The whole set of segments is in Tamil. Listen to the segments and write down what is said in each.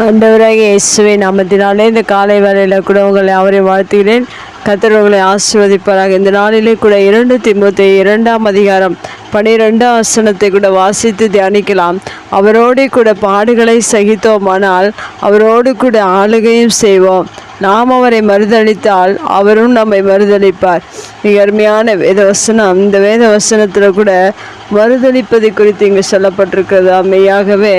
ஆண்டவராகிய இயேசுவின் நாமத்தினாலே இந்த காலை வேளையில் கூட உங்களை அவரை வாழ்த்துகிறேன். கர்த்தர் உங்களை ஆசீர்வதிப்பாராக. இந்த நாளிலே கூட 2 தீமோத்தேயு 2ஆம் அதிகாரம் 12ஆம் வசனத்தை கூட வாசித்து தியானிக்கலாம். அவரோடு கூட பாடுகளை சகித்தோமானால் அவரோடு கூட ஆளுகையும் செய்வோம். நாம் அவரை மறுதளித்தால் அவரும் நம்மை மறுதளிப்பார். மிக அருமையான வேதவசனம். இந்த வேதவசனத்தில் கூட மறுதளிப்பதை குறித்து இங்கே சொல்லப்பட்டிருக்கிறது. மெய்யாகவே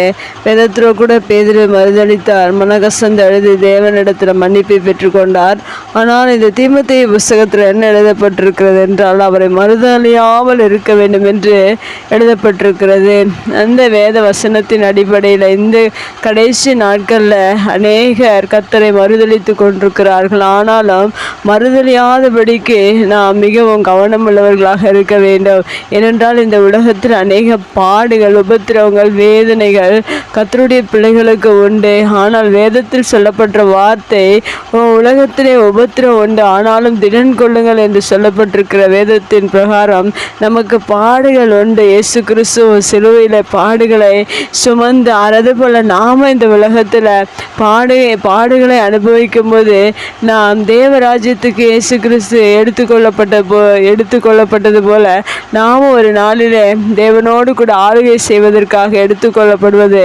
வேதத்தில் கூட பேதுரு மறுதளித்தார், மனகசந்து அழுது தேவனிடத்தில் மன்னிப்பை பெற்றுக்கொண்டார். ஆனால் இந்த தீமோத்தேயு புஸ்தகத்தில் என்ன எழுதப்பட்டிருக்கிறது என்றால் அவரை மறுதலியாமல் இருக்க வேண்டும் என்று எழுதப்பட்டிருக்கிறது. அந்த வேத வசனத்தின் அடிப்படையில் இந்த கடைசி நாட்களில் அநேகர் கர்த்தரை மறுதளித்து கொண்டிருக்கிறார்கள். ஆனாலும் மறுதலியாதபடிக்கு நாம் மிகவும் கவனமுள்ளவர்களாக இருக்க வேண்டும். ஏனென்றால் இந்த உலகத்தில் அநேக பாடுகள், உபத்திரவங்கள், வேதனைகள் கர்த்தருடைய பிள்ளைகளுக்கு உண்டு. ஆனால் வேதத்தில் சொல்லப்பட்ட வார்த்தை, உலகத்திலே உபத்திரம் உண்டு ஆனாலும் திடன் கொள்ளுங்கள் என்று சொல்லப்பட்டிருக்கிற வேதத்தின் பிரகாரம் நமக்கு பாடுகள் உண்டு. இயேசு கிறிஸ்து சிலுவையில் பாடுகளை சுமந்து அது போல நாம் இந்த உலகத்தில் பாடுகளை அனுபவிக்கும் போது நாம் தேவராஜ்யத்துக்கு இயேசு கிறிஸ்து எடுத்துக்கொள்ளப்பட்டது போல நாம் ஒரு நாளிலே தேவனோடு கூட ஆளுகை செய்வதற்காக எடுத்துக்கொள்ளப்படுவது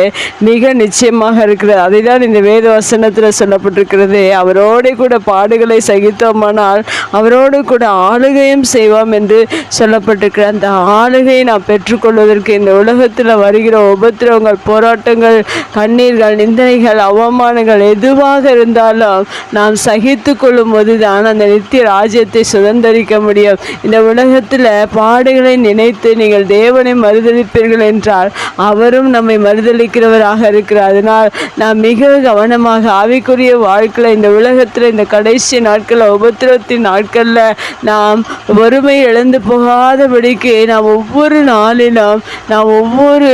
மிக நிச்சயமாக இருக்கிறது. அதை தான் இந்த வேத வசனத்தில் சொல்லப்பட்டிருக்கிறது. அவரோடு கூட பாடுகளை சகித்தோமானால் அவரோடு கூட ஆளுகையும் செய்வோம் என்று சொல்லப்பட்டிருக்கிற அந்த ஆளுகையை நாம் பெற்றுக்கொள்வதற்கு இந்த உலகத்தில் வருகிற உபத்திரவங்கள், போராட்டங்கள், கண்ணீர்கள், நிந்தனைகள், அவமானங்கள் எதுவாக இருந்தாலும் நாம் சகித்து கொள்ளும் போது தான் அந்த நித்திய ராஜ்யத்தை சுதந்திரிக்க முடியும். இந்த உலகத்தில் பாடுகளை நினைத்து நீங்கள் தேவனை மறுதளிப்பீர்கள் என்றால் அவரும் நம்மை மறுதளிக்கிறவராக இருக்கிறார். அதனால் நாம் மிக கவனமாக ஆவிக்குரிய வாழ்க்கையில் இந்த உலகத்தில் இந்த கடைசி நாட்களில் உபத்திரத்தின் நாட்களில் நாம் ஒருமை இழந்து போகாதபடிக்கு நாம் ஒவ்வொரு நாளிலும் நாம் ஒவ்வொரு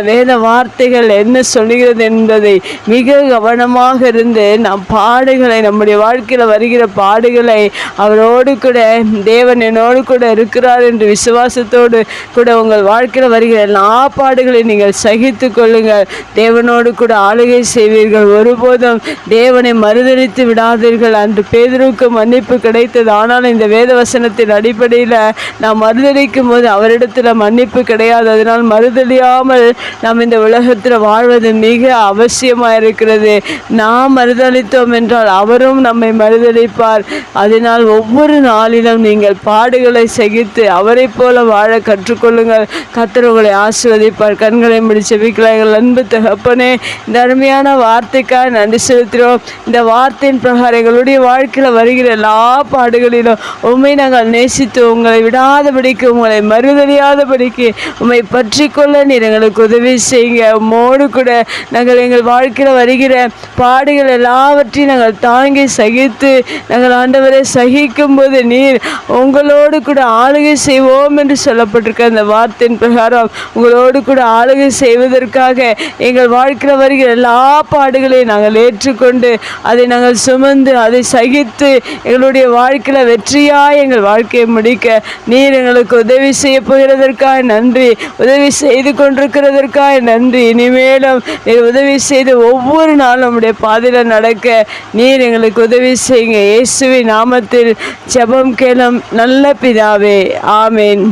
வேத வார்த்தைகள் என்ன சொல்லுகிறது என்பதை மிக கவனமாக இருந்து நாம் பாடுகளை, நம்முடைய வாழ்க்கையில் வருகிற பாடுகளை அவரோடு கூட தேவன் என்னோடு கூட இருக்கிறார் என்று விசுவாசத்தோடு கூட உங்கள் வாழ்க்கையில் வருகிற எல்லா பாடுகளை நீங்கள் சகித்து கொள்ளுங்கள். தேவனோடு கூட ஆளுகை செய்வீர்கள். ஒருபோதும் தேவனை மறுதளித்து விடாதீர்கள். அன்று பேதுருவுக்கு மன்னிப்பு கிடைத்தது. ஆனால் இந்த வேத வசனத்தின் அடிப்படையில் நாம் மறுதளிக்கும் போது அவரிடத்தில் மன்னிப்பு கிடையாது. அதனால் மறுதலியாமல் நாம் இந்த உலகத்தில் வாழ்வது மிக அவசியமாக இருக்கிறது. நாம் மறுதளித்தோம் என்றால் அவரும் நம்மை மறுதளிப்பார். அதனால் ஒவ்வொரு நாளிலும் நீங்கள் பாடுகளை சகித்து அவரை போல வாழ கற்றுக்கொள்ளுங்கள். கர்த்தர் உங்களை ஆசீர்வதிப்பார். கண்களை மூடி ஜெபிக்கலாம். அன்பு தகப்பனே, இந்த அருமையான வார்த்தைக்காக நன்றி செலுத்துகிறோம். இந்த வார்த்தையின் பிரகாரம் எங்களுடைய வாழ்க்கையில் வருகிற எல்லா பாடுகளிலும் உண்மை நாங்கள் நேசித்து உங்களை விடாதபடிக்கு, உங்களை மறுதலியாதபடிக்கு உண்மை பற்றி கொள்ள நீர் எங்களுக்கு உதவி செய்யுங்க. உம்மோடு கூட நாங்கள் எங்கள் வாழ்க்கையில் வருகிற பாடுகள் எல்லாவற்றையும் நாங்கள் தாங்கி சகித்து நாங்கள் ஆண்டவரை சகிக்கும் போது நீர் உங்களோடு கூட ஆளுகை செய்வோம் என்று சொல்லப்பட்டிருக்க அந்த வார்த்தையின் பிரகாரம் உங்களோடு கூட ஆளுகை செய்வதற்காக எங்கள் வாழ்க்கையில் வருகிற எல்லா பாடுகளையும் நாங்கள் ஏற்றுக்கொண்டு அதை நாங்கள் சுமந்து அதை சகித்து எங்களுடைய வாழ்க்கையில் வெற்றியாய் எங்கள் வாழ்க்கையை முடிக்க நீர் எங்களுக்கு உதவி செய்ய போகிறதற்காக நன்றி. உதவி செய்து கொண்டிருக்கிறதற்காக நன்றி. இனிமேலும் நீர் உதவி செய்து ஒவ்வொரு நாளும் நம்முடைய பாதையில் நடக்க நீர் எங்களுக்கு உதவி செய்யுங்க. இயேசுவின் நாமத்தில் ஜெபம் கேளும் நல்ல பிதாவே. ஆமேன்.